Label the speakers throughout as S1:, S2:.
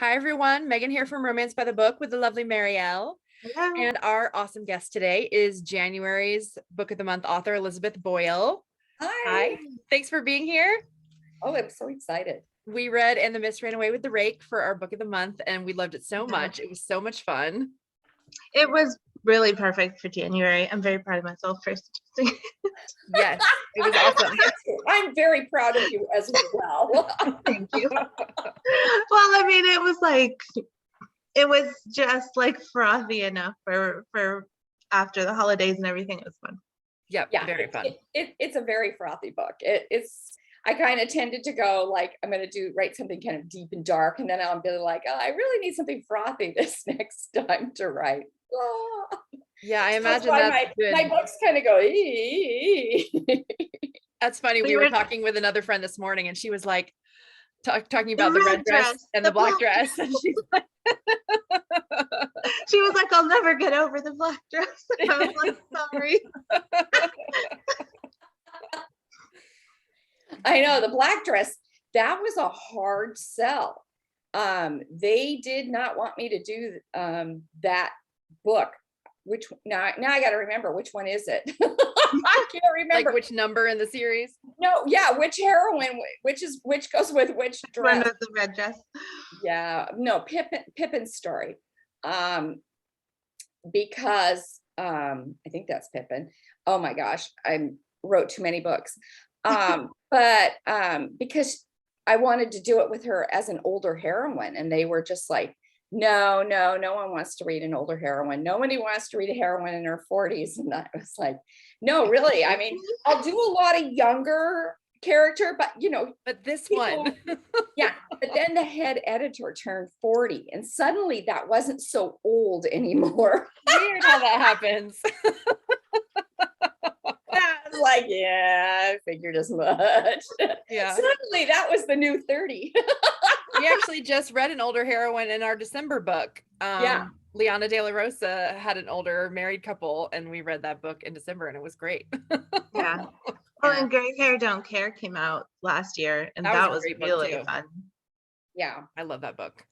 S1: Hi, everyone. Megan here from Romance by the Book with the lovely Marielle.
S2: Hello.
S1: And our awesome guest today is January's Book of the Month author, Elizabeth Boyle.
S3: Hi.
S1: Hi. Thanks for being here.
S3: Oh, I'm so excited.
S1: We read And the Mist Ran Away with the Rake for our Book of the Month, and we loved it so
S2: Yeah.
S1: much. It was so much fun.
S2: It was really perfect for January. I'm very proud of myself for suggesting it.
S1: Yes, it was awesome.
S3: I'm very proud of you as well.
S2: Thank you. Well, I mean, it was just like frothy enough for after the holidays and everything. It was fun.
S1: Yep,
S3: Yeah,
S1: very fun.
S3: It's a very frothy book. I kind of tended to go like, I'm going to write something kind of deep and dark. And then I'll be like, oh, I really need something frothy this next time to write. Oh.
S1: Yeah, I
S3: So
S1: imagine
S3: that's
S1: good.
S3: my books kind of go, ee.
S1: That's funny. We were talking with another friend this morning, and she was like, talking about the red dress and the black dress. And she's like,
S2: she was like, I'll never get over the black dress. I was like, sorry.
S3: I know the black dress, that was a hard sell. They did not want me to do that book. Which now I got to remember which one is it. I can't remember
S1: like which number in the series.
S3: No, yeah, which heroine, which goes with which dress.
S2: One with the red dress.
S3: Yeah, no, Pippin's story. Because I think that's Pippin. Oh my gosh, I wrote too many books. But because I wanted to do it with her as an older heroine, and they were just like, no one wants to read an older heroine. Nobody wants to read a heroine in her 40s. And I was like, no, really. I mean, I'll do a lot of younger character, but
S1: but this one.
S3: Yeah, but then the head editor turned 40, and suddenly that wasn't so old anymore.
S1: Weird how that happens.
S3: I was like, yeah, I figured as much.
S1: Yeah.
S3: Suddenly that was the new 30.
S1: We actually just read an older heroine in our December book.
S3: Yeah.
S1: Liana De La Rosa had an older married couple, and we read that book in December, and it was great.
S2: Yeah. Well, and Gray Hair Don't Care came out last year, and that was really fun.
S3: Yeah.
S1: I love that book.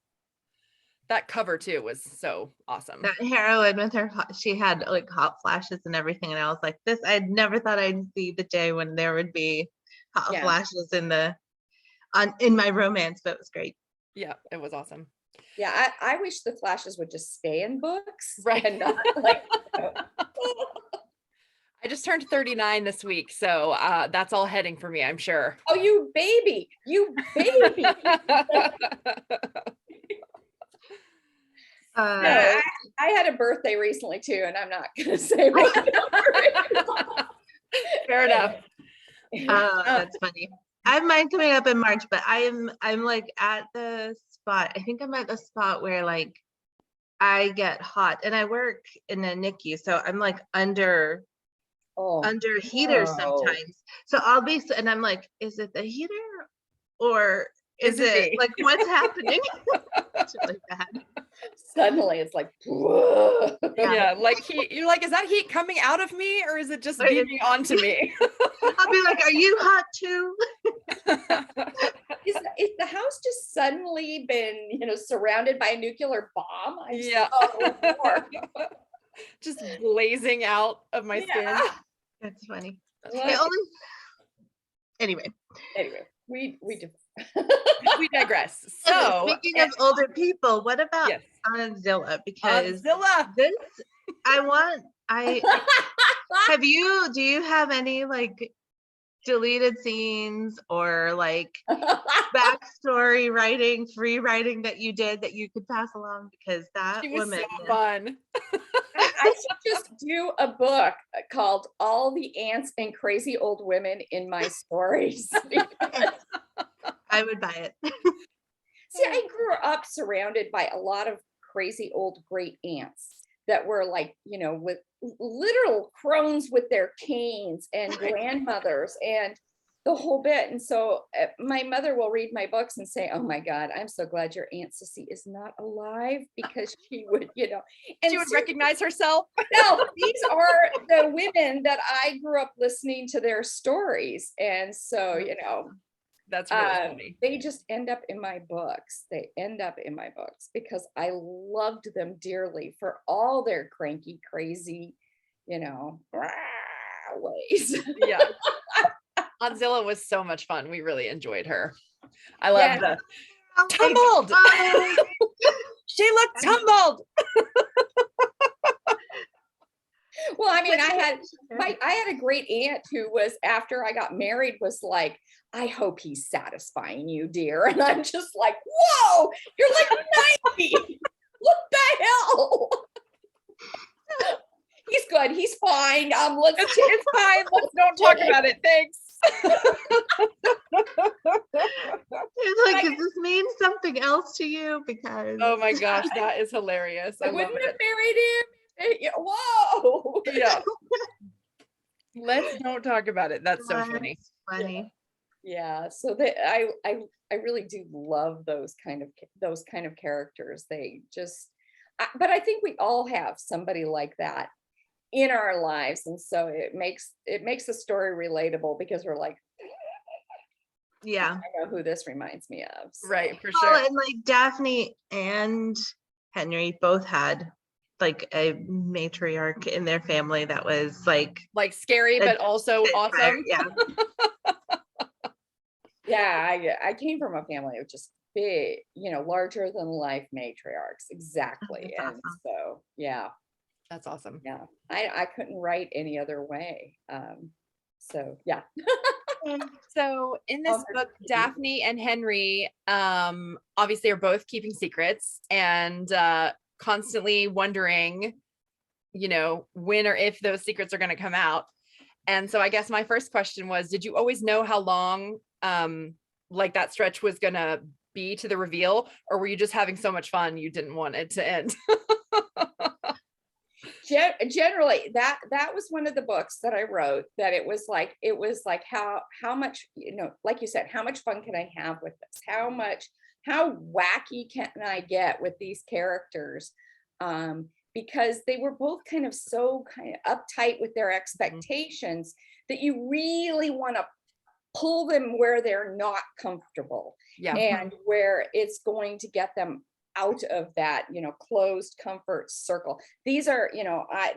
S1: That cover too was so awesome.
S2: That heroine with her, she had like hot flashes and everything, and I was like, I never thought I'd see the day when there would be hot flashes in my romance, but it was great.
S1: Yeah, it was awesome.
S3: Yeah, I wish the flashes would just stay in books,
S1: right?
S3: And not like.
S1: I just turned 39 this week, so that's all heading for me, I'm sure.
S3: Oh, you baby! I had a birthday recently too, and I'm not gonna say what number.
S1: Fair enough.
S2: That's funny. I have mine coming up in March, but I'm like at the spot. I think I'm at the spot where like I get hot, and I work in a NICU, so I'm like under heaters sometimes. So I'll be, and I'm like, is it the heater or is it like what's happening? It's really bad.
S3: Suddenly it's like,
S1: yeah, like you're like, is that heat coming out of me, or is it just beaming onto me?
S2: I'll be like, are you hot too?
S3: Is the house just suddenly been, surrounded by a nuclear bomb?
S1: Yeah. Just blazing out of my skin.
S2: That's funny.
S3: Anyway, we
S1: digress. So
S3: speaking
S2: of older people, what about Zilla? Because
S1: Zilla,
S2: do you have any like deleted scenes or like backstory writing, free writing that you did that you could pass along? Because that woman
S1: so fun.
S3: I should just do a book called All the Ants and Crazy Old Women in My Stories.
S2: I would buy it.
S3: See, I grew up surrounded by a lot of crazy old great aunts that were like, with literal crones with their canes, and grandmothers and the whole bit. And so my mother will read my books and say, oh my God, I'm so glad your Aunt Sissy is not alive, because she would, and
S1: she would recognize herself.
S3: No, these are the women that I grew up listening to their stories. And so,
S1: That's really funny.
S3: They just end up in my books. They end up in my books because I loved them dearly for all their cranky, crazy, ways.
S1: Yeah. Aunt Zilla was so much fun. We really enjoyed her. I love
S3: Yeah.
S1: the tumbled. She looked tumbled.
S3: Well, I mean, I had a great aunt who was, after I got married, was like, I hope he's satisfying you, dear. And I'm just like, whoa, you're like 90. What the hell? He's good. He's fine.
S1: It's fine. Let's don't talk about it. Thanks.
S2: It's like, does this mean something else to you? Because
S1: oh my gosh, that is hilarious.
S3: I wouldn't have married him. Whoa.
S1: Yeah. Let's don't talk about it. That's so
S2: That's
S1: funny.
S2: funny.
S3: Yeah. So I really do love those kind of characters. They just, but I think we all have somebody like that in our lives, and so it makes the story relatable because we're like,
S2: Yeah.
S3: I know who this reminds me of. So.
S1: Right, for
S2: Well,
S1: sure.
S2: and like Daphne and Henry both had like a matriarch in their family that was like
S1: Scary, but also awesome.
S2: Yeah.
S3: Yeah, I came from a family of just big, larger than life matriarchs. Exactly.
S2: That's
S3: And
S2: awesome.
S3: so, yeah.
S1: That's awesome.
S3: Yeah. I couldn't write any other way. So yeah.
S1: So in this book, Daphne and Henry obviously are both keeping secrets and constantly wondering, when or if those secrets are going to come out. And so I guess my first question was, did you always know how long like that stretch was going to be to the reveal, or were you just having so much fun you didn't want it to end?
S3: Generally, that was one of the books that I wrote, that it was like how much, like you said, how much fun can I have with this? How wacky can I get with these characters? Because they were both kind of uptight with their expectations that you really want to pull them where they're not comfortable, and where it's going to get them out of that, closed comfort circle. These are,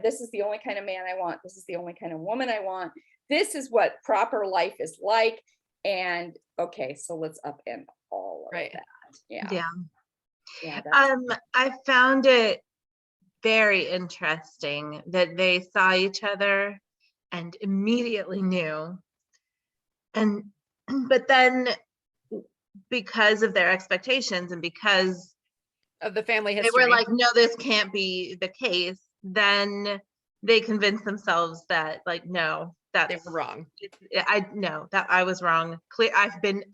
S3: this is the only kind of man I want. This is the only kind of woman I want. This is what proper life is like. And okay, so let's upend all of that. Yeah.
S2: I found it very interesting that they saw each other and immediately knew. But then because of their expectations and because
S1: of the family history,
S2: they were like, no, this can't be the case. Then they convinced themselves that like, no, that
S1: they were wrong.
S2: I know that I was wrong. I've been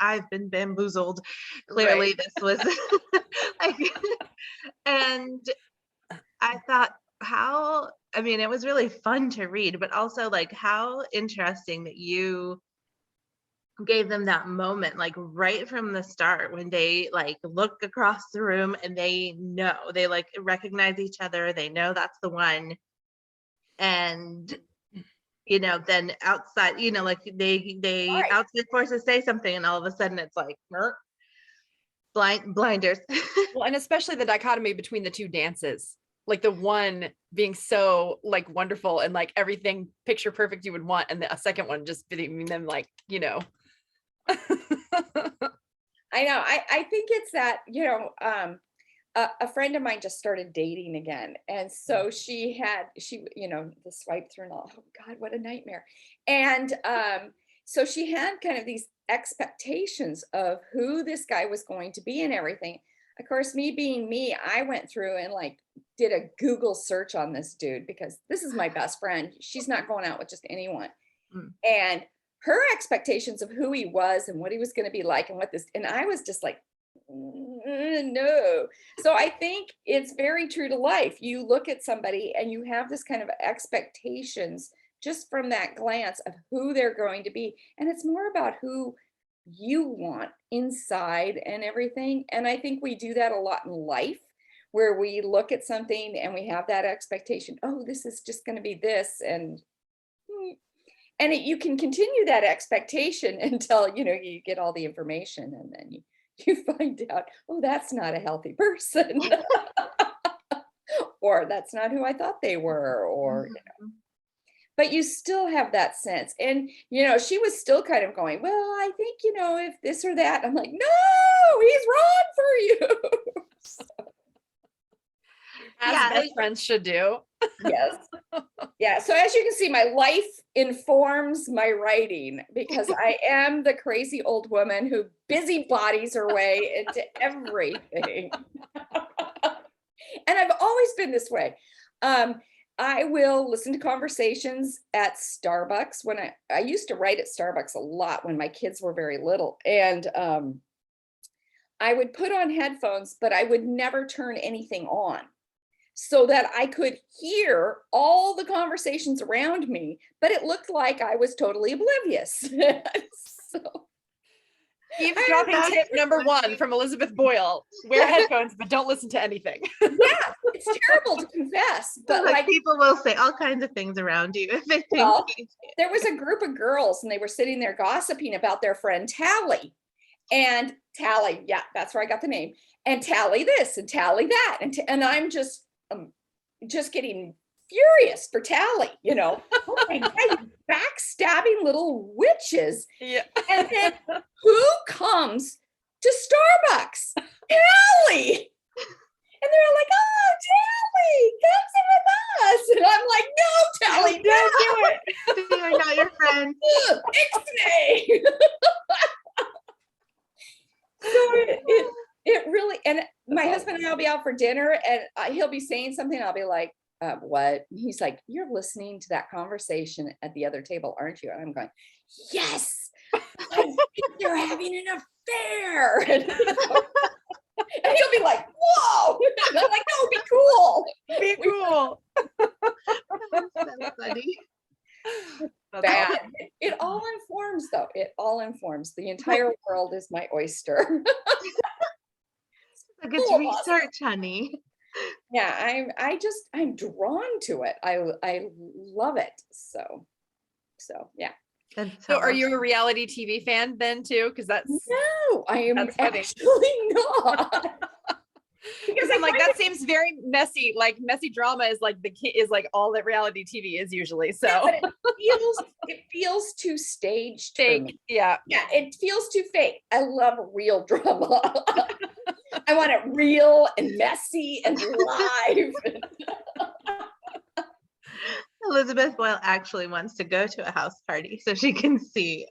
S2: bamboozled. Clearly, this was like, and I thought it was really fun to read, but also like how interesting that you gave them that moment, like right from the start, when they like look across the room and they like recognize each other, they know that's the one. And then outside, like they outside forces say something and all of a sudden it's like blinders.
S1: Well, and especially the dichotomy between the two dances, like the one being so like wonderful and like everything picture perfect you would want, and a second one just being them like,
S3: I know. I think it's that, a friend of mine just started dating again. And so she the swipe through and all, oh God, what a nightmare. And so she had kind of these expectations of who this guy was going to be and everything. Of course, me being me, I went through and like did a Google search on this dude because this is my best friend. She's not going out with just anyone. And her expectations of who he was and what he was going to be like and I was just like, no. So I think it's very true to life. You look at somebody and you have this kind of expectations just from that glance of who they're going to be. And it's more about who you want inside and everything. And I think we do that a lot in life, where we look at something and we have that expectation, oh, this is just going to be this. And And you can continue that expectation until, you get all the information, and then you find out, oh, that's not a healthy person. Or that's not who I thought they were, or, but you still have that sense. And, she was still kind of going, well, I think, if this or that. I'm like, no, he's wrong for you.
S1: As best friends should do.
S3: Yes. Yeah. So as you can see, my life informs my writing, because I am the crazy old woman who busybodies her way into everything. And I've always been this way. I will listen to conversations at Starbucks. When I used to write at Starbucks a lot when my kids were very little. And I would put on headphones, but I would never turn anything on, so that I could hear all the conversations around me, but it looked like I was totally oblivious. So,
S1: eavesdropping tip number 1 from Elizabeth Boyle: wear headphones, but don't listen to anything.
S3: Yeah, it's terrible to confess, but
S2: like people will say all kinds of things around you if they think
S3: there was a group of girls, and they were sitting there gossiping about their friend Tally. And Tally, yeah, that's where I got the name. And Tally this and Tally that, and I'm just getting furious for Tally, Oh my God, you backstabbing little witches.
S1: Yeah.
S3: And then who comes to Starbucks? Tally. And they're like, oh, Tally, come sit with us. And I'm like, no, Tally,
S1: don't do it.
S2: You're not your friend.
S3: Ixnay. So it really, and my husband and I'll be out for dinner, and he'll be saying something. I'll be like, what? And he's like, you're listening to that conversation at the other table, aren't you? And I'm going, yes, I think they're having an affair. And he'll be like, whoa. And I'm like, no, be cool.
S1: Be cool.
S2: That's so funny.
S3: Bad. It all informs, though. It all informs. The entire world is my oyster.
S2: Like it's research, honey.
S3: Yeah, I'm drawn to it. I love it. So yeah.
S1: So are you a reality TV fan then too? Because
S3: No, I am
S1: funny.
S3: actually not.
S1: Because I'm like, that seems very messy. Like messy drama is like all that reality TV is usually. So
S3: yeah, but it feels too staged.
S1: fake. Yeah.
S3: Yeah, it feels too fake. I love real drama. I want it real and messy and live.
S2: Elizabeth Boyle actually wants to go to a house party so she can see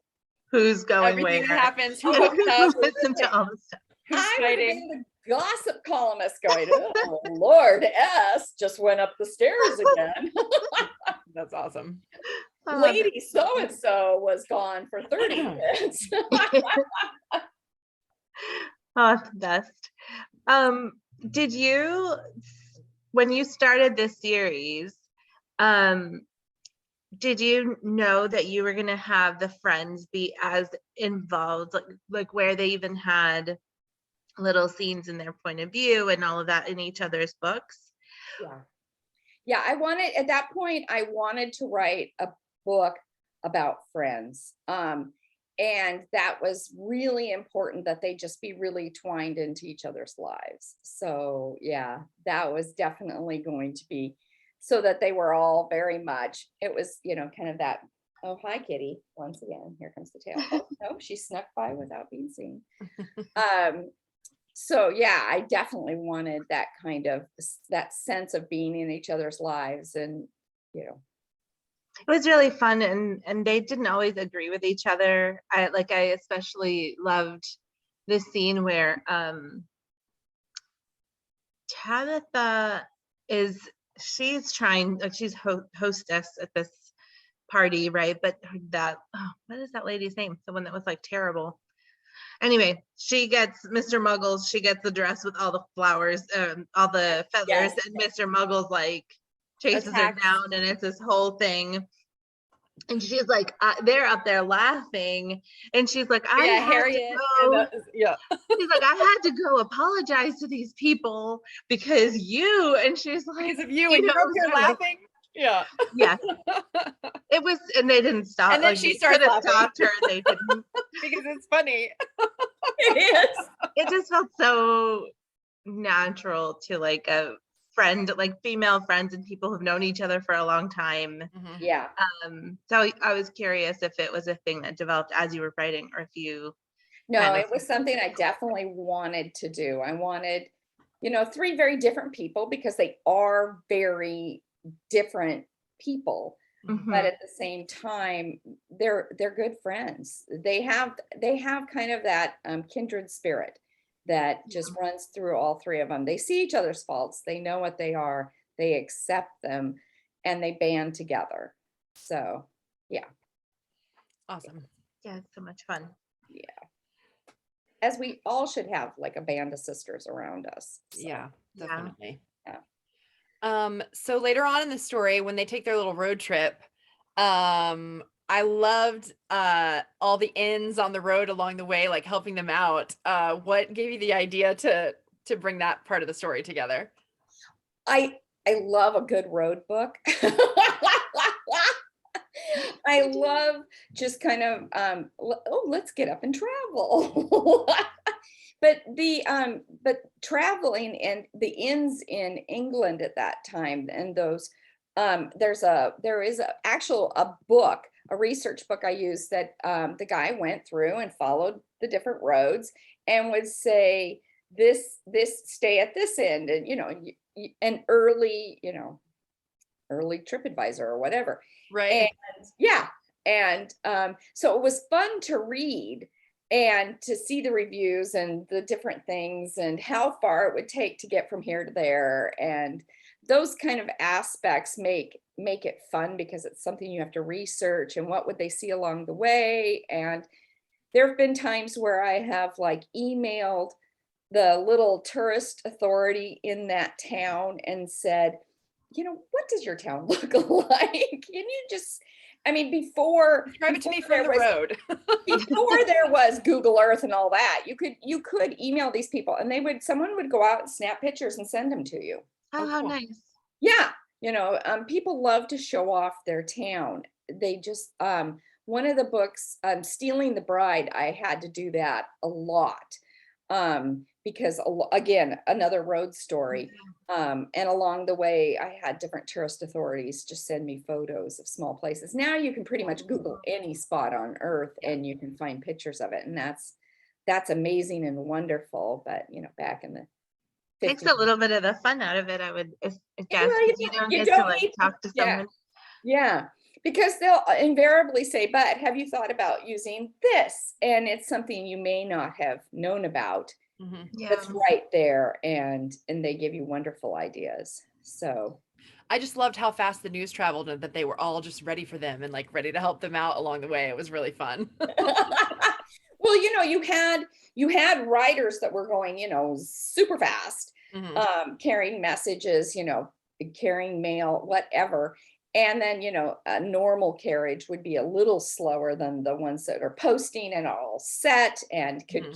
S2: who's going
S1: Everything
S2: where.
S1: that happens, who hooked up,
S2: Listen to all the stuff.
S1: who's
S3: I would have
S1: fighting.
S3: been the gossip columnist going, oh, Lord S just went up the stairs again.
S1: That's awesome.
S3: Lady so-and-so was gone for 30 minutes.
S2: Oh, it's the best. Did you, when you started this series, did you know that you were going to have the friends be as involved, like where they even had little scenes in their point of view and all of that in each other's books?
S3: Yeah, at that point, I wanted to write a book about friends. And that was really important, that they just be really twined into each other's lives. So yeah, that was definitely going to be so that they were all very much, it was, kind of that, oh, hi, kitty. Once again, here comes the tail. Oh, no, she snuck by without being seen. So yeah, I definitely wanted that kind of, that sense of being in each other's lives. And,
S2: It was really fun, and they didn't always agree with each other. I especially loved the scene where Tabitha she's hostess at this party, right? But what is that lady's name? The one that was like terrible. Anyway, she gets Mr. Muggles, she gets the dress with all the flowers, all the feathers,
S3: Yes.
S2: and Mr. Muggles chases her down, and it's this whole thing. And she's like, they're up there laughing, and she's like,
S1: Harriet.
S2: She's like, I had to go apologize to these people because you, and she's like,
S1: Because of you, and you're up here laughing. Yeah.
S2: Yeah. It was, and they didn't stop.
S1: And then
S2: like,
S1: she
S2: they
S1: starts
S2: could have
S1: laughing.
S2: stopped her. They didn't.
S1: Because it's funny.
S3: It is.
S2: It just felt so natural to like a friend, like female friends and people who've known each other for a long time.
S1: Mhm.
S3: Yeah.
S2: So I was curious if it was a thing that developed as you were writing, or if you
S3: No,
S2: kind of-
S3: it was something I definitely wanted to do. I wanted, three very different people, because they are very different people.
S2: Mhm.
S3: But at the same time, they're good friends. They have kind of that kindred spirit that just runs through all three of them. They see each other's faults, they know what they are, they accept them, and they band together. So yeah,
S1: Awesome.
S2: Yeah, it's so much fun.
S3: as we all should have, like a band of sisters around us. So,
S1: Yeah,
S2: Yeah.
S1: definitely.
S3: Yeah.
S1: So later on in the story, when they take their little road trip, I loved all the inns on the road along the way, like helping them out. What gave you the idea to bring that part of the story together?
S3: I love a good road book. I love just kind of let's get up and travel. But traveling and the inns in England at that time, and those there is a book, a research book I used, that the guy went through and followed the different roads and would say this stay at this end, and an early TripAdvisor or whatever.
S1: Right.
S3: And yeah, and so it was fun to read and to see the reviews and the different things and how far it would take to get from here to there, and those kind of aspects make it fun, because it's something you have to research, and what would they see along the way. And there have been times where I have like emailed the little tourist authority in that town and said, what does your town look like? Can you just, before
S1: Describe it to me
S3: there
S1: from the
S3: was
S1: road.
S3: before there was Google Earth and all that, you could email these people, and someone would go out and snap pictures and send them to you.
S2: Oh, how
S1: cool.
S2: nice.
S3: Yeah, people love to show off their town. They just one of the books, Stealing the Bride, I had to do that a lot, because again, another road story. And along the way, I had different tourist authorities just send me photos of small places. Now you can pretty much Google any spot on earth and you can find pictures of it, and that's amazing and wonderful. But back in the 50s,
S2: Takes a little bit of the fun out of it, I would guess.
S3: well,
S2: You don't
S3: you
S2: get to
S3: don't
S2: like
S3: need
S2: talk to
S3: yeah.
S2: someone.
S3: Yeah, because they'll invariably say, but have you thought about using this? And it's something you may not have known about.
S1: Mhm.
S2: Yeah.
S3: That's right there, and they give you wonderful ideas. So
S1: I just loved how fast the news traveled, and that they were all just ready for them and like ready to help them out along the way. It was really fun.
S3: well, you had writers that were going, super fast,
S1: Mhm.
S3: carrying messages, carrying mail, whatever. And then, a normal carriage would be a little slower than the ones that are posting and are all set and could,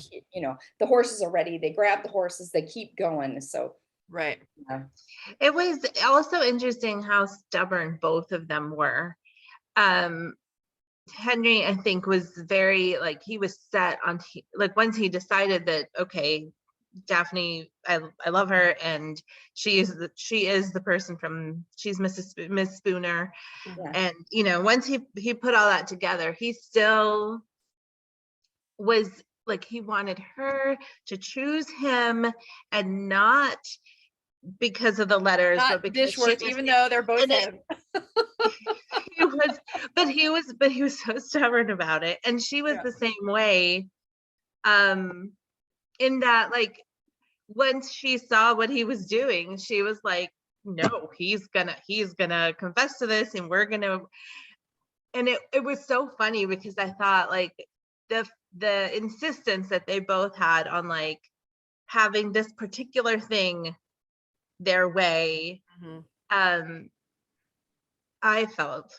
S3: the horses are ready. They grab the horses, they keep going. So,
S1: Right.
S2: It was also interesting how stubborn both of them were. Henry, I think, was very like, he was set on like, once he decided that, okay, Daphne, I love her, and she is the person she's Miss Spooner.
S3: Yeah.
S2: And once he put all that together, he still was like, he wanted her to choose him, and not because of the letters,
S1: Not
S2: but because
S1: dishwork, even though they're both
S2: and
S1: him.
S2: he was so stubborn about it, and she was
S1: Yeah.
S2: the same way. In that, like, once she saw what he was doing, she was like, no, he's gonna confess to this, and we're gonna. And it was so funny, because I thought, like, the insistence that they both had on like having this particular thing their way.
S1: Mhm.
S2: I felt,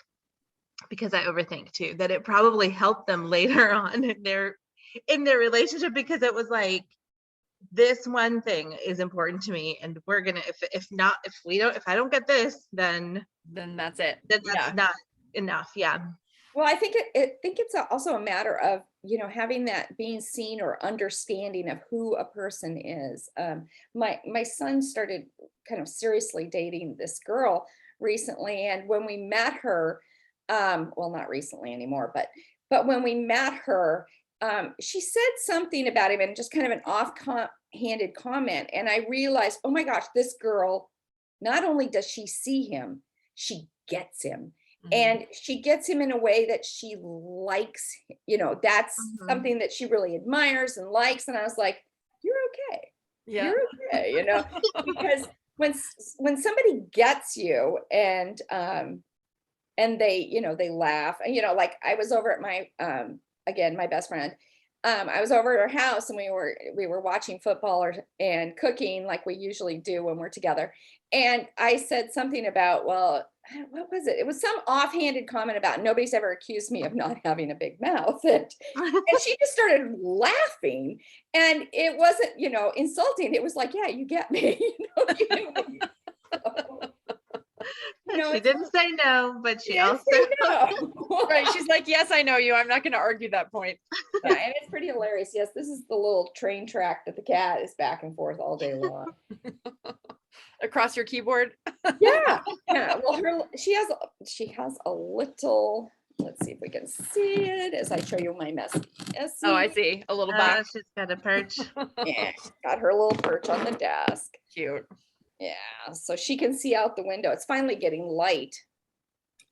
S2: because I overthink too, that it probably helped them later on in their relationship, because it was like, this one thing is important to me, and we're gonna, if I don't get this, then
S1: that's it.
S2: that's not enough. Yeah.
S3: Well, I think it's also a matter of, having that being seen or understanding of who a person is. My son started kind of seriously dating this girl recently, and when we met her, well, not recently anymore, but when we met her, she said something about him, and just kind of an offhanded comment, and I realized, oh my gosh, this girl, not only does she see him, she gets him. And she gets him in a way that she likes, that's something that she really admires and likes. And I was like, you're okay.
S1: Yeah.
S3: You're okay, because when somebody gets you and they laugh, and, like I was over at my, again, my best friend, I was over at her house, and we were watching football and cooking like we usually do when we're together. And I said something about, well, what was it? It was some offhanded comment about nobody's ever accused me of not having a big mouth. And she just started laughing, and it wasn't, insulting. It was like, yeah, you get me.
S2: She didn't say no, but she also
S3: no.
S1: Right. She's like, yes, I know you. I'm not going to argue that point.
S3: Yeah, and it's pretty hilarious. Yes, this is the little train track that the cat is back and forth all day long.
S1: Across your keyboard.
S3: Yeah. Well, she has a little. Let's see if we can see it as I show you my mess.
S1: Oh, I see. A little box.
S2: She's got a perch.
S3: Yeah, she's got her little perch on the desk.
S1: Cute.
S3: Yeah, so she can see out the window. It's finally getting light.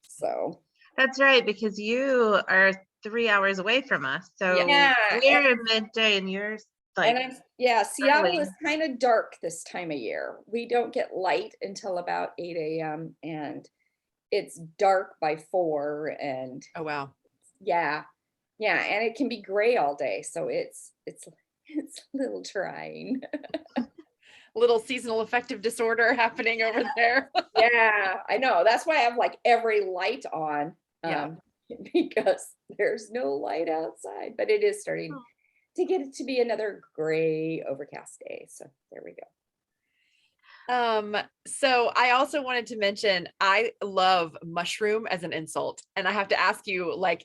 S3: So
S2: that's right, because you are 3 hours away from us. So
S3: yeah,
S2: we're midday, and you're like,
S3: Seattle
S2: early.
S3: is kind of dark this time of year. We don't get light until about 8 a.m. and it's dark by 4. And
S1: oh wow.
S3: Yeah, and it can be gray all day, so it's a little trying.
S1: Little seasonal affective disorder happening over there.
S3: Yeah, I know. That's why I have like every light on. Because there's no light outside, but it is starting to get it to be another gray, overcast day. So there we
S1: go. So I also wanted to mention, I love mushroom as an insult. And I have to ask you, like,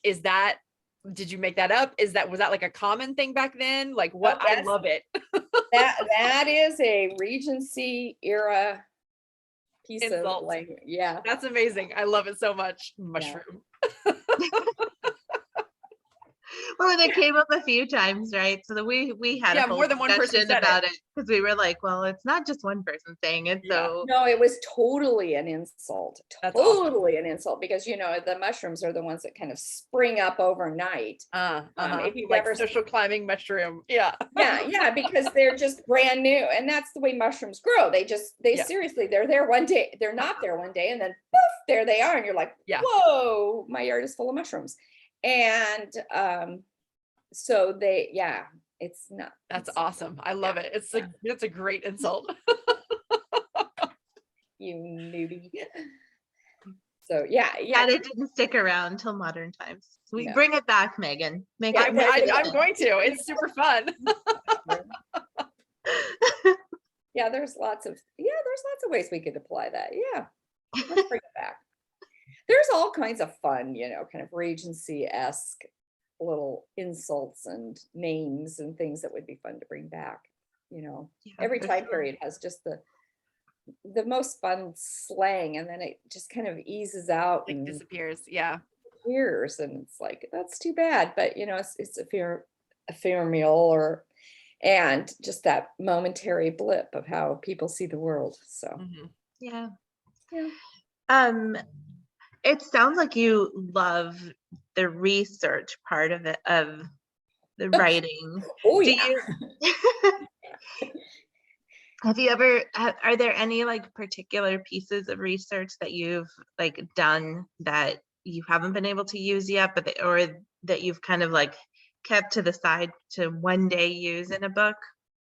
S1: did you make that up? Was that like a common thing back then? Like what? I love it.
S3: that is a Regency era piece
S1: insult.
S3: Of language. Yeah.
S1: That's amazing. I love it so much. Mushroom. Yeah.
S2: Well, it came up a few times, right? So that we had a whole
S1: more than one person
S2: about it, because we were like, well, it's not just one person saying it. So
S3: no, it was totally an insult.
S1: That's
S3: totally
S1: awesome.
S3: An insult, because the mushrooms are the ones that kind of spring up overnight.
S1: If you've ever social climbing mushroom, yeah,
S3: because they're just brand new, and that's the way mushrooms grow. Seriously, they're there one day, they're not there one day, and then poof, there they are, and you're like, whoa, my yard is full of mushrooms. And so it's not.
S1: That's awesome. I love it. It's a great insult.
S3: You newbie. So and
S2: it didn't stick around till modern times. We bring it back, Megan.
S1: I'm going to. It's super fun.
S3: There's lots of ways we could apply that. Yeah, let's bring it back. There's all kinds of fun, kind of Regency-esque little insults and names and things that would be fun to bring back. Every time period has just the most fun slang, and then it just kind of eases out and
S1: disappears. Yeah.
S3: Disappears, and it's like, that's too bad. But it's ephemeral, and just that momentary blip of how people see the world. So
S2: yeah. It sounds like you love the research part of it, of the writing.
S3: Oh yeah.
S2: Have you ever, are there any like particular pieces of research that you've like done that you haven't been able to use yet, or that you've kind of like kept to the side to one day use in a book?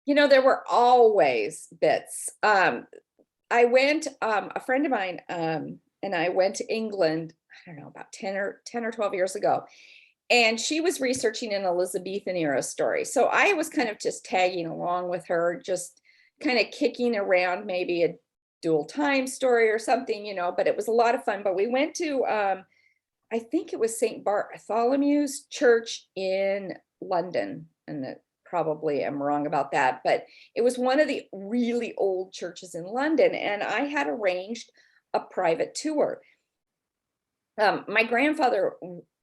S3: There were always bits. I went, a friend of mine, and I went to England, I don't know, about 10 or 12 years ago. And she was researching an Elizabethan era story. So I was kind of just tagging along with her, just kind of kicking around maybe a dual time story or something, you know, but it was a lot of fun. But we went to, I think it was St. Bartholomew's Church in London. And that probably am wrong about that, but it was one of the really old churches in London. And I had arranged a private tour. My grandfather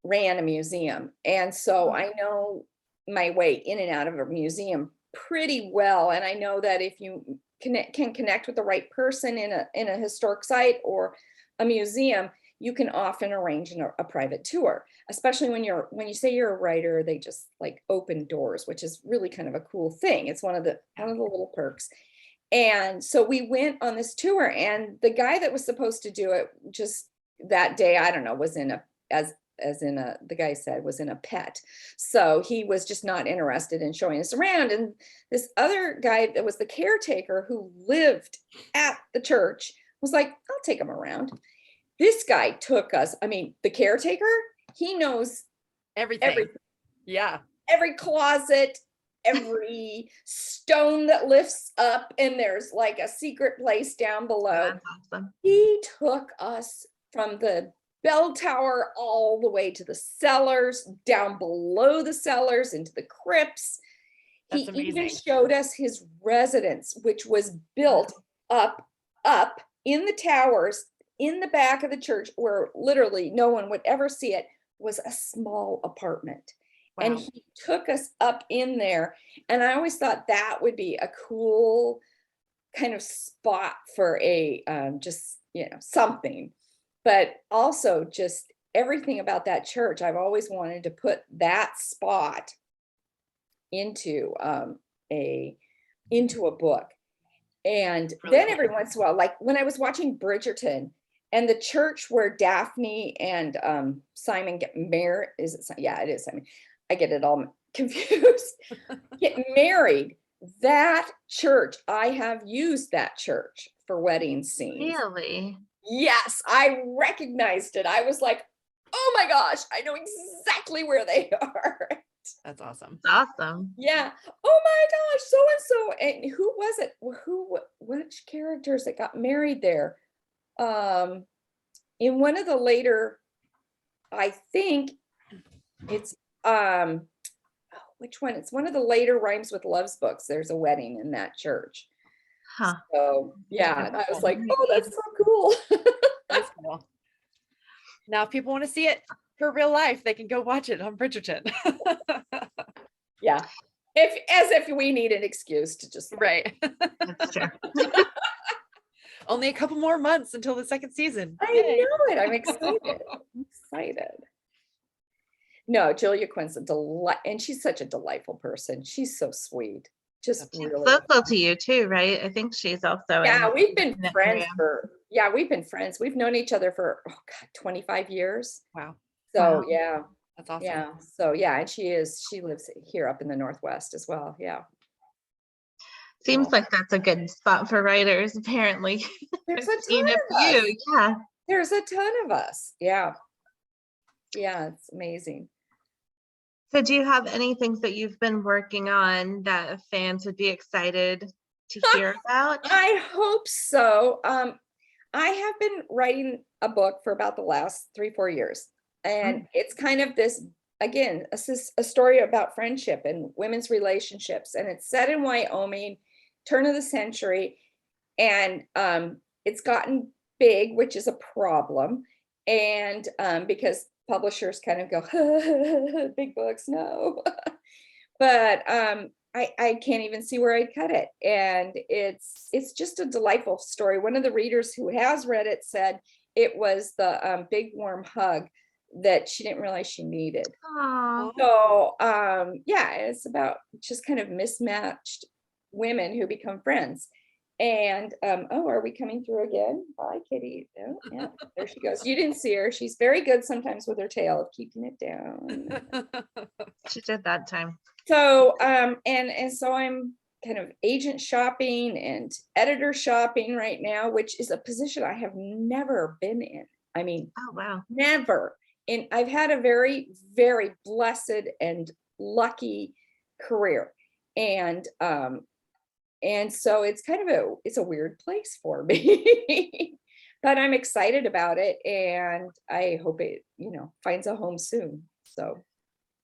S3: ran a museum, and so I know my way in and out of a museum pretty well. And I know that if you can connect with the right person in a historic site or a museum, you can often arrange a private tour, especially when you say you're a writer. They just like open doors, which is really kind of a cool thing. It's one of the little perks. And so we went on this tour, and the guy that was supposed to do it just that day, I don't know, was in a, the guy said, was in a pet. So he was just not interested in showing us around. And this other guy that was the caretaker who lived at the church was like, I'll take him around. This guy took us, I mean, the caretaker, he knows
S1: Everything. Yeah.
S3: Every closet, every stone that lifts up, and there's like a secret place down below.
S2: That's awesome.
S3: He took us from the bell tower all the way to the cellars, down below the cellars, into the crypts.
S1: That's
S3: He
S1: amazing.
S3: even showed us his residence, which was built up in the towers in the back of the church, where literally no one would ever see it, was a small apartment.
S1: Wow.
S3: And he took us up in there. And I always thought that would be a cool kind of spot for a just, you know, something. But also just everything about that church, I've always wanted to put that spot into a book. And
S1: Really
S3: then
S1: cool.
S3: every once in a while, like when I was watching Bridgerton, and the church where Daphne and Simon get married, is it? Yeah, it is Simon. I get it all confused. Get married. That church, I have used that church for wedding scenes.
S2: Really?
S3: Yes, I recognized it. I was like, oh my gosh, I know exactly where they are.
S1: That's awesome.
S2: Awesome.
S3: Yeah. Oh my gosh, so and so. And who was it? Which characters that got married there? In one of the later, I think it's which one? It's one of the later Rhymes with Love's books. There's a wedding in that church.
S2: Huh.
S3: So yeah, and I was like, oh, that's so cool.
S1: That's cool. Now, if people want to see it for real life, they can go watch it on Bridgerton.
S3: Yeah. As if we need an excuse to just
S1: Right.
S2: That's true.
S1: Only a couple more months until the second season.
S3: I
S1: Yay.
S3: know it. I'm excited. I'm excited. No, Julia Quinn's a delight, and she's such a delightful person. She's so sweet. Just
S2: She's
S3: really.
S2: local to you too, right? I think she's also
S3: Yeah,
S2: in
S3: we've been
S2: that
S3: friends
S2: area.
S3: we've been friends. We've known each other for 25 years.
S1: Wow.
S3: So
S2: Wow.
S3: yeah,
S1: That's awesome.
S3: yeah. So yeah, and she lives here up in the Northwest as well. Yeah.
S2: Seems
S1: Cool.
S2: like that's a good spot for writers, apparently.
S3: There's a
S2: I've seen
S3: ton
S2: a
S3: of us.
S2: few, yeah.
S3: There's a ton of us. Yeah. Yeah, it's amazing.
S2: So do you have any things that you've been working on that fans would be excited to hear about?
S3: I hope so. I have been writing a book for about the last 3-4 years, and it's kind of this, again, a story about friendship and women's relationships, and it's set in Wyoming, turn of the century, and it's gotten big, which is a problem, and because publishers kind of go, big books, no. But I can't even see where I'd cut it. And it's just a delightful story. One of the readers who has read it said it was the big warm hug that she didn't realize she needed.
S2: Aw.
S3: So yeah, it's about just kind of mismatched women who become friends. And oh, are we coming through again? Bye, Kitty. Oh, yeah, there she goes. You didn't see her. She's very good sometimes with her tail of keeping it down.
S2: She did that time.
S3: So and so I'm kind of agent shopping and editor shopping right now, which is a position I have never been in. I mean,
S2: Oh, wow.
S3: never. and I've had a very, very blessed and lucky career. And so it's kind of it's a weird place for me, but I'm excited about it, and I hope it, finds a home soon. So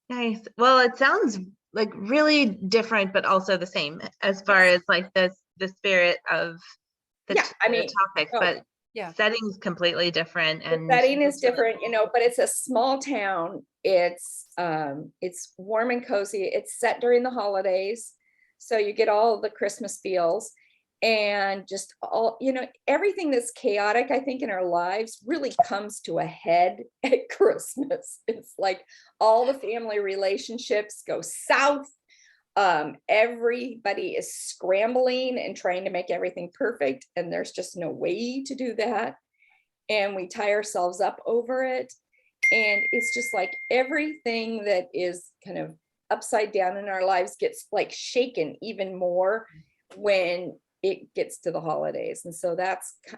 S2: Nice. Well, it sounds like really different, but also the same as far as like the spirit of the, the topic, but setting's completely different, and
S3: the setting is different, but it's a small town. It's warm and cozy. It's set during the holidays, so you get all the Christmas feels, and just all, everything that's chaotic, I think, in our lives really comes to a head at Christmas. It's like all the family relationships go south. Everybody is scrambling and trying to make everything perfect, and there's just no way to do that. And we tie ourselves up over it. And it's just like everything that is kind of upside down in our lives gets like shaken even more when it gets to the holidays. And so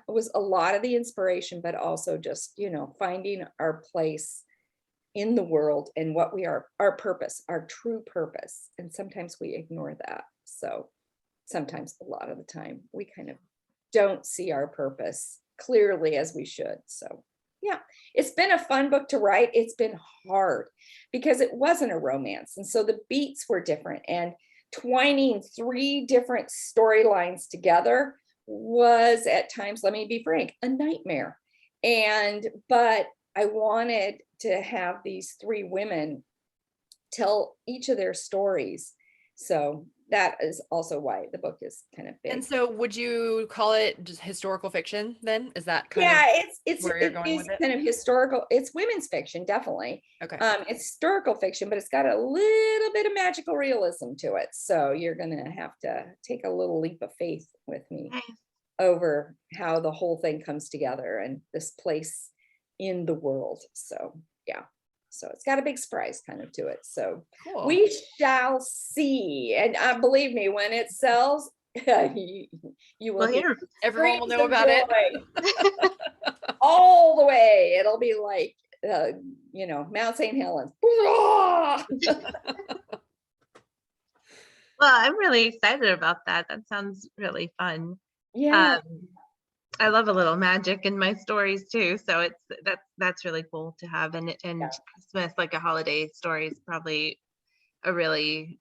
S3: was a lot of the inspiration, but also just, finding our place in the world and what we are, our purpose, our true purpose. And sometimes we ignore that. So sometimes, a lot of the time, we kind of don't see our purpose clearly as we should. So yeah, it's been a fun book to write. It's been hard because it wasn't a romance. And so the beats were different, and twining 3 different storylines together was at times, let me be frank, a nightmare. But I wanted to have these 3 women tell each of their stories. So that is also why the book is kind of big.
S1: And so would you call it just historical fiction then? Is that kind
S3: of
S1: it's where you're going with it?
S3: Kind of historical. It's women's fiction, definitely.
S1: Okay.
S3: It's historical fiction, but it's got a little bit of magical realism to it. So you're gonna have to take a little leap of faith with me over how the whole thing comes together and this place in the world. So yeah. So it's got a big surprise kind of to it. So cool. We shall see. And believe me, when it sells, you will hear.
S1: Everyone will know about it.
S3: All the way. It'll be like, Mount St. Helens.
S2: Well, I'm really excited about that. That sounds really fun.
S3: Yeah.
S2: I love a little magic in my stories too, so that's really cool to have. And Christmas, like a holiday story, is probably a really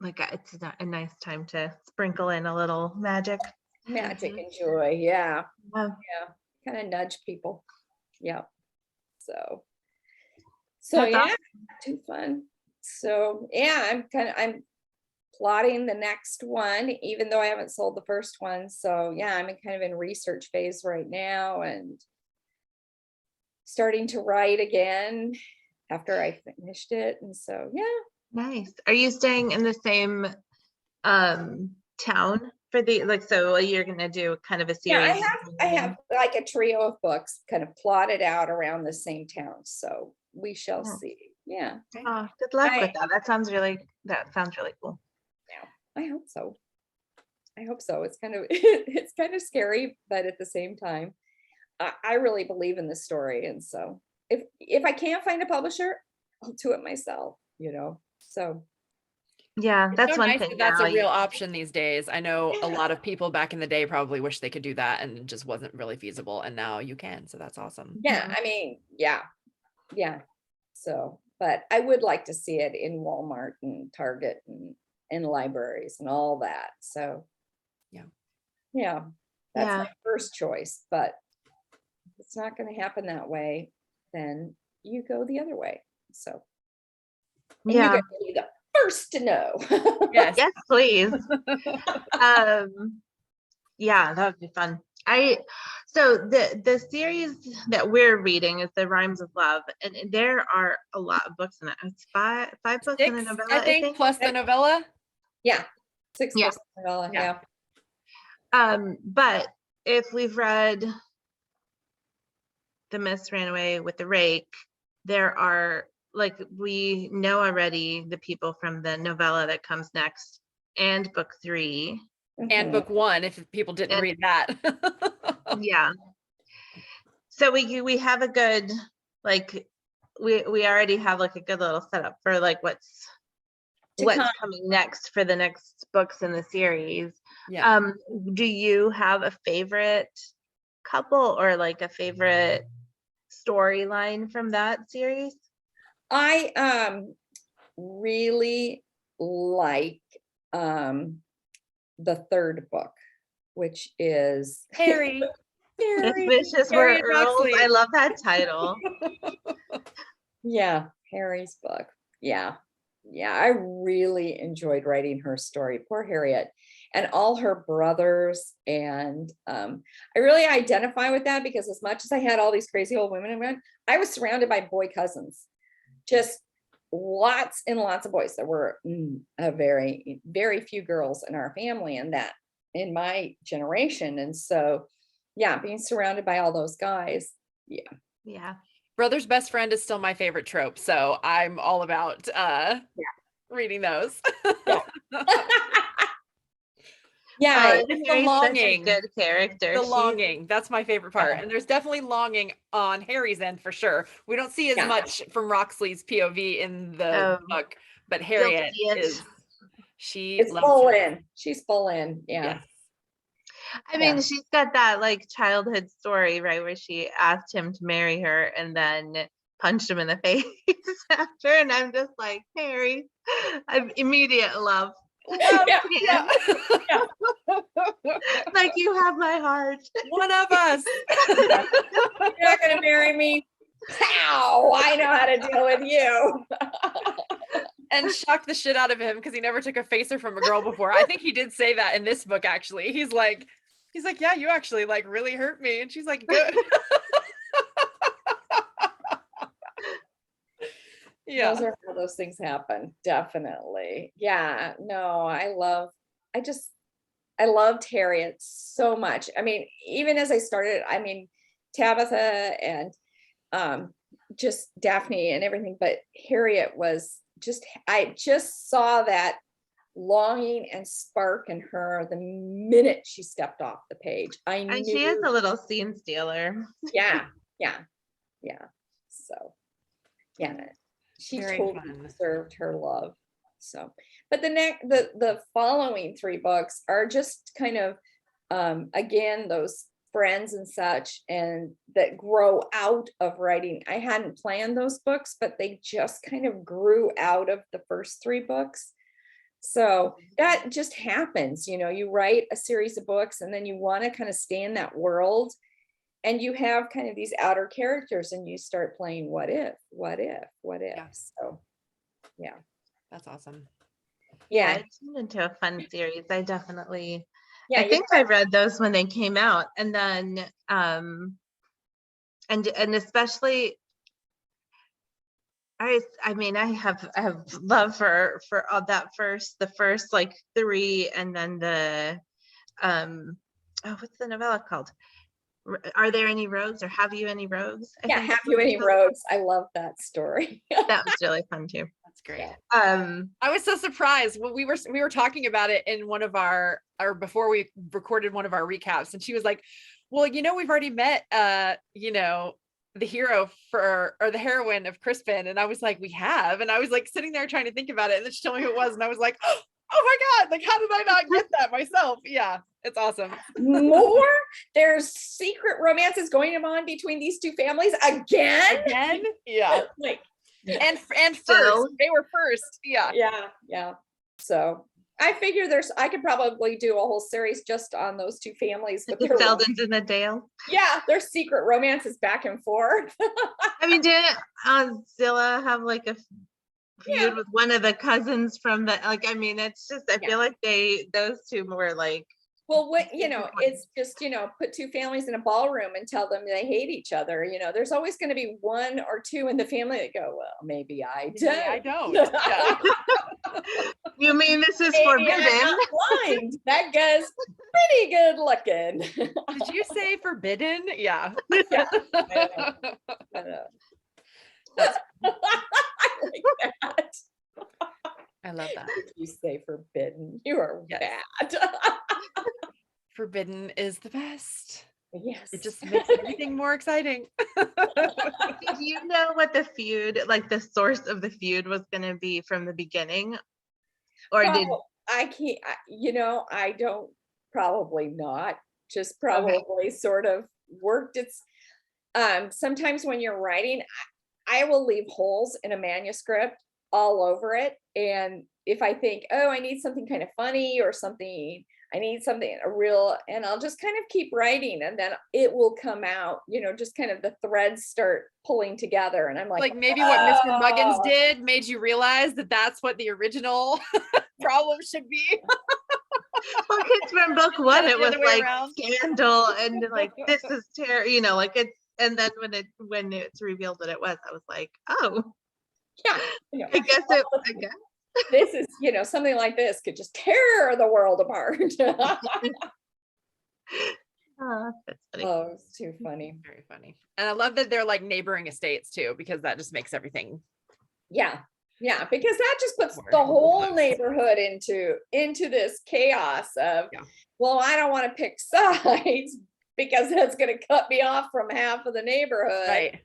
S2: it's a nice time to sprinkle in a little magic
S3: and joy. Yeah. Kind of nudge people. Yeah. So that's awesome. Too fun. So yeah, I'm plotting the next one, even though I haven't sold the first one. So yeah, I'm in research phase right now and starting to write again after I finished it. And so yeah.
S2: Nice. Are you staying in the same town for the so you're gonna do kind of a series?
S3: Yeah, I have like a trio of books kind of plotted out around the same town. So we shall see. Yeah.
S2: Oh, good luck with that. That sounds really cool.
S3: I hope so. It's kind of scary, but at the same time, I really believe in this story. And so if I can't find a publisher, I'll do it myself, so.
S2: Yeah, that's
S1: so
S2: one
S1: nice
S2: thing.
S1: That's a real option these days. I know a lot of people back in the day probably wish they could do that and it just wasn't really feasible. And now you can, so that's awesome.
S3: Yeah. I mean, yeah. So, but I would like to see it in Walmart and Target and libraries and all that. So yeah, that's my first choice, but if it's not going to happen that way, then you go the other way. So you're going to be the first to know.
S1: Yes,
S2: please. Yeah, that would be fun. So the series that we're reading is the Rhymes of Love, and there are a lot of books in it. It's five books in the novella,
S1: I think, plus the novella.
S3: Yeah, 6 books in the novella. Yeah.
S2: But if we've read The Miss Ran Away with the Rake, there are we know already the people from the novella that comes next, and book 3.
S1: And book 1, if people didn't read that.
S2: Yeah. So we have a good we already have like a good little setup for like what's coming next for the next books in the series.
S1: Yeah.
S2: Do you have a favorite couple or like a favorite storyline from that series?
S3: I really like the third book, which is
S1: Harry.
S2: Suspicious
S1: Harry
S2: Were
S1: and
S2: Earls.
S1: Roxley.
S2: I love that title.
S3: Yeah, Harry's book. Yeah. Yeah, I really enjoyed writing her story. Poor Harriet and all her brothers. And I really identify with that because as much as I had all these crazy old women around, I was surrounded by boy cousins. Just lots and lots of boys. There were a very, very few girls in our family and that in my generation. And so, yeah, being surrounded by all those guys. Yeah.
S2: Yeah.
S1: Brother's best friend is still my favorite trope. So I'm all about reading those.
S3: Yeah. Yeah,
S1: it's the
S2: Harry's
S1: longing.
S2: such a good character.
S1: The longing. That's my favorite part. And there's definitely longing on Harry's end for sure. We don't see as much from Roxley's POV in the book, but Harriet
S3: is full in. She's full in. Yeah.
S1: Yes.
S2: I mean, she's got that like childhood story, right, where she asked him to marry her and then punched him in the face after, and I'm just like, Harry, I'm immediate love.
S3: Yeah.
S2: Like, you have my heart.
S1: One of us.
S3: You're not gonna marry me. Pow! I know how to deal with you.
S1: And shocked the shit out of him because he never took a facer from a girl before. I think he did say that in this book, actually. He's like, yeah, you actually like really hurt me. And she's like, good. Yeah.
S3: Those are how those things happen. Definitely. Yeah. No, I loved Harriet so much. I mean, even as I started, I mean, Tabitha and just Daphne and everything, but Harriet was I just saw that longing and spark in her the minute she stepped off the page. I knew.
S2: And she is a little scene stealer.
S3: Yeah. So, yeah, she
S1: Very
S3: totally
S1: fun.
S3: deserved her love. So, but the following three books are just kind of again those friends and such, and that grow out of writing. I hadn't planned those books, but they just kind of grew out of the first three books. So that just happens, you write a series of books and then you want to kind of stay in that world, and you have kind of these outer characters and you start playing what if.
S1: Yeah.
S3: So yeah,
S1: that's awesome.
S3: Yeah,
S2: it turned into a fun series. I definitely
S3: yeah,
S2: I think I read those when they came out, and then and especially I mean I have love for all that the first like three, and then the what's the novella called? Are There Any Rogues, or Have You Any Rogues?
S3: Have You Any Rogues? I love that story.
S2: That was really fun too.
S1: That's great.
S2: I
S1: was so surprised when we were talking about it in one of our, or before we recorded one of our recaps, and she was like, well, we've already met the hero or the heroine of Crispin. And I was like, we have. And I was like sitting there trying to think about it, and then she told me who it was, and I was like, oh my God, like how did I not get that myself? Yeah, it's awesome.
S3: There's secret romances going on between these two families again.
S1: Yeah.
S3: Like,
S1: and first they were first.
S3: Yeah. So I figure I could probably do a whole series just on those two families with their
S2: Seldon's and the Dale.
S3: Yeah, their secret romances back and forth.
S2: I mean, didn't Zilla have like a feud with one of the cousins from the, like, I mean, it's just, I feel like those two were like,
S3: well, it's just, put two families in a ballroom and tell them they hate each other. There's always going to be one or two in the family that go, well, maybe I don't.
S1: I don't. Yeah.
S2: You mean this is forbidden?
S3: I'm not blind. That guy's pretty good looking.
S1: Did you say forbidden? Yeah.
S3: I know. I like that.
S1: I love that.
S3: If you say forbidden, you are bad.
S1: Forbidden is the best.
S3: Yes.
S1: It just makes everything more exciting.
S2: Did you know what the feud, like the source of the feud was going to be from the beginning? Or did
S3: I can't, I don't, probably not, just probably sort of worked its, sometimes when you're writing, I will leave holes in a manuscript all over it. And if I think, oh, I need something kind of funny or something, I need something and I'll just kind of keep writing and then it will come out, just kind of the threads start pulling together. And I'm like
S1: maybe what Mr. Muggins did made you realize that that's what the original problem should be.
S2: Well, kids from book one, it was like
S1: around.
S2: scandal and like, this is terrible, like it's, and then when it's revealed that it was, I was like, oh,
S3: yeah,
S2: I guess
S3: this is, something like this could just tear the world apart.
S2: Oh, that's funny.
S3: Oh, it's too funny.
S1: Very funny. And I love that they're like neighboring estates too, because that just makes everything.
S3: Yeah, because that just puts the whole neighborhood into this chaos of, well, I don't want to pick sides because that's going to cut me off from half of the neighborhood.
S1: Right.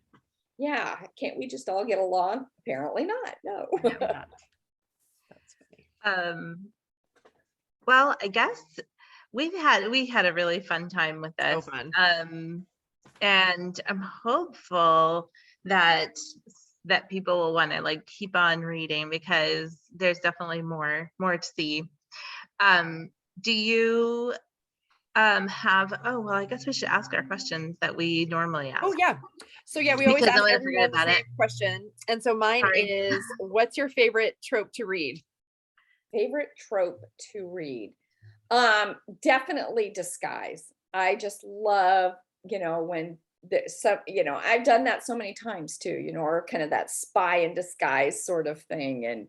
S3: Yeah. Can't we just all get along? Apparently not. No.
S1: That's funny.
S2: Well, I guess we had a really fun time with this.
S1: So fun.
S2: And I'm hopeful that people will want to like keep on reading because there's definitely more to see. Do you have, I guess we should ask our questions that we normally ask.
S1: Oh yeah. So yeah, we always
S2: Because
S1: ask
S2: I'm gonna
S1: everyone
S2: forget
S1: the
S2: about
S1: same question. And so mine is, what's your favorite trope to read?
S3: Favorite trope to read? Definitely disguise. I just love, when I've done that so many times too, or kind of that spy in disguise sort of thing. And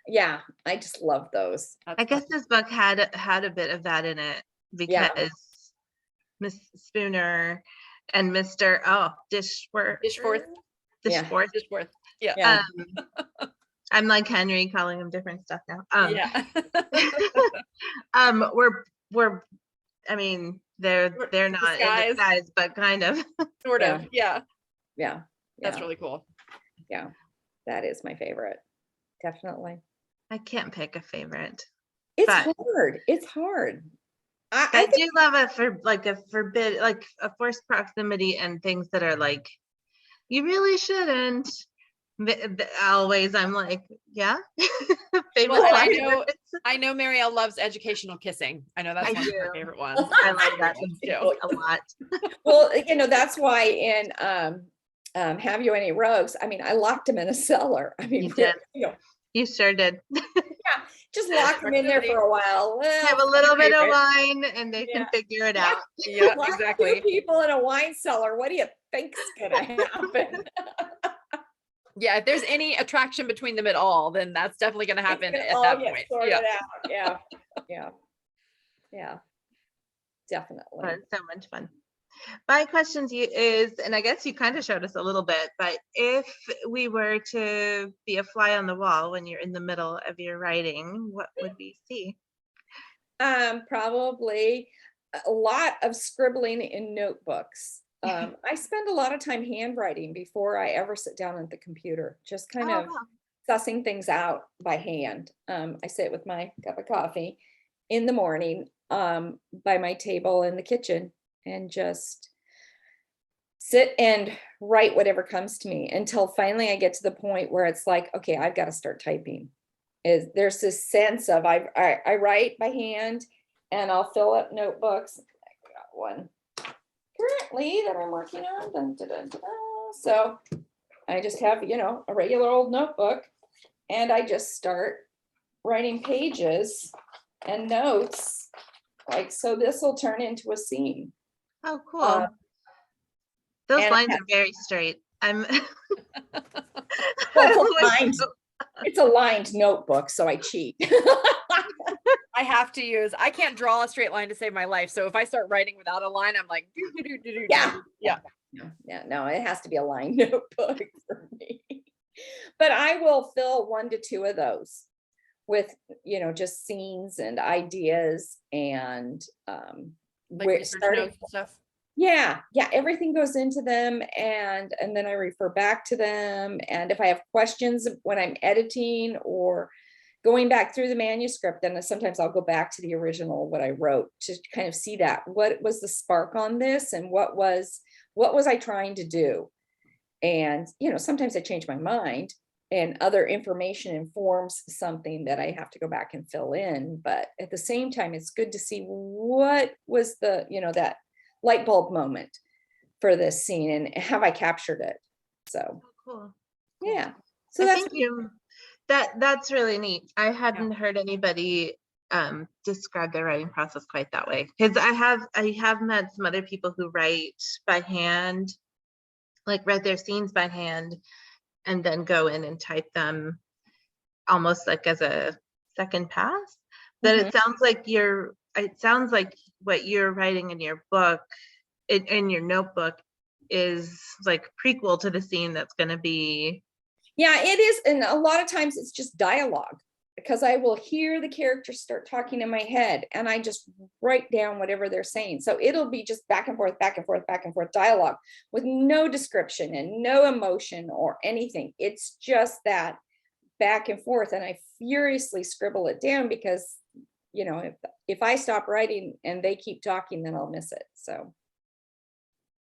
S3: yeah, I just love those.
S2: I guess this book had a bit of that in it because Miss Spooner and Mr. Dishworth.
S1: Yeah.
S2: I'm like Henry calling them different stuff now.
S1: Yeah.
S2: I mean, they're not in disguise, but kind of.
S1: Sort of. Yeah.
S3: That's
S1: really cool.
S3: Yeah. That is my favorite. Definitely.
S2: I can't pick a favorite.
S3: It's hard. It's hard.
S2: I do love it for like a forced proximity and things that are like, you really shouldn't. Always, I'm like, yeah.
S1: I know Marielle loves educational kissing. I know that's one of her favorite ones.
S2: I like that a lot.
S3: Well, that's why in Have You Any Rogues? I mean, I locked him in a cellar. I mean,
S2: you did. You sure did.
S3: Yeah, just lock them in there for a while. Well,
S2: have a little bit of wine and they can figure it out.
S1: Yeah, exactly.
S3: 2 people in a wine cellar. What do you think's gonna happen?
S1: Yeah, if there's any attraction between them at all, then that's definitely going to happen at that point.
S3: Yeah, definitely.
S2: It's so much fun. My question to you is, and I guess you kind of showed us a little bit, but if we were to be a fly on the wall when you're in the middle of your writing, what would we see?
S3: Probably a lot of scribbling in notebooks. I spend a lot of time handwriting before I ever sit down at the computer, just kind of sussing things out by hand. I sit with my cup of coffee in the morning by my table in the kitchen and just sit and write whatever comes to me until finally I get to the point where it's like, okay, I've got to start typing. There's this sense of I write by hand and I'll fill up notebooks. I got one currently that I'm working on. Dun, dun, dun, dun. So I just have, a regular old notebook and I just start writing pages and notes. Like, so this will turn into a scene.
S2: Oh, cool. Those lines are very straight.
S3: It's a lined notebook, so I cheat.
S1: I can't draw a straight line to save my life. So if I start writing without a line, I'm like,
S3: No, it has to be a lined notebook for me. But I will fill 1 to 2 of those with, just scenes and ideas and
S1: like research notes and stuff.
S3: Yeah, everything goes into them, and then I refer back to them. And if I have questions when I'm editing or going back through the manuscript, then sometimes I'll go back to the original, what I wrote, to kind of see that what was the spark on this, and what was I trying to do. And sometimes I change my mind, and other information informs something that I have to go back and fill in. But at the same time, it's good to see what was the that light bulb moment for this scene, and have I captured it. So
S2: Cool.
S3: yeah, so
S2: I
S3: that's
S2: think that's really neat. I hadn't heard anybody describe their writing process quite that way, because I have met some other people who write by hand, like write their scenes by hand and then go in and type them almost like as a second pass. But
S3: Mhm.
S2: it sounds like what you're writing in your book, in your notebook, is like prequel to the scene that's going to be.
S3: Yeah, it is. And a lot of times it's just dialogue, because I will hear the characters start talking in my head, and I just write down whatever they're saying. So it'll be just back and forth, back and forth, back and forth dialogue with no description and no emotion or anything. It's just that back and forth. And I furiously scribble it down, because, if I stop writing and they keep talking, then I'll miss it. So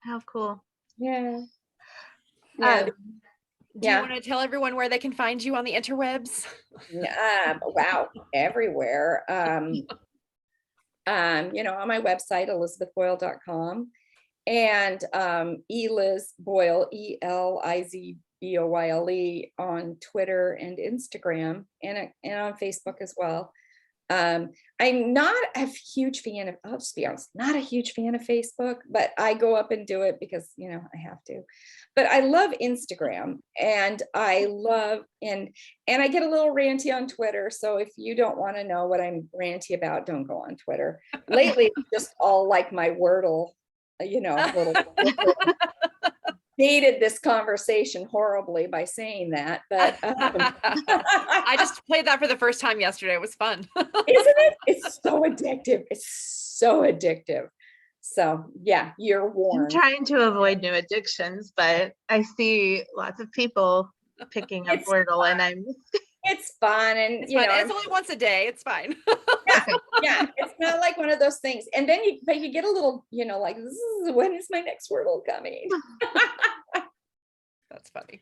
S2: How cool.
S3: yeah.
S1: Do you want to tell everyone where they can find you on the interwebs?
S3: Wow, everywhere. On my website, elizabethboyle.com, and Eliz Boyle, ELIZBOYLE, on Twitter and Instagram, and on Facebook as well. I'm not a huge fan of, I'll just be honest, not a huge fan of Facebook, but I go up and do it because, I have to. But I love Instagram, and I love, and I get a little ranty on Twitter. So if you don't want to know what I'm ranty about, don't go on Twitter. Lately, it's just all like my Wordle, little dated this conversation horribly by saying that, but
S1: I just played that for the first time yesterday. It was fun.
S3: Isn't it? It's so addictive. It's so addictive. So yeah, you're
S2: I'm
S3: warned.
S2: trying to avoid new addictions, but I see lots of people picking up Wordle, and
S3: it's fun, and
S1: it's fun. It's only once a day. It's fine.
S3: yeah, it's not like one of those things. And then you get a little, like, when is my next Wordle coming?
S1: That's funny.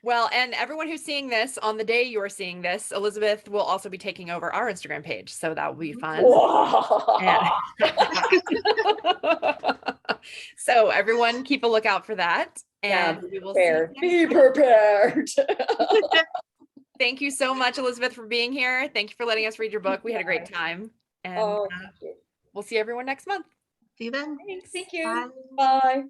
S1: Well, and everyone who's seeing this on the day you're seeing this, Elizabeth will also be taking over our Instagram page. So that will be fun. So everyone keep a lookout for that. And we will
S3: be prepared.
S1: Thank you so much, Elizabeth, for being here. Thank you for letting us read your book. We had a great time. And we'll see everyone next month.
S2: See you then.
S3: Thanks. Thank you. Bye. Bye.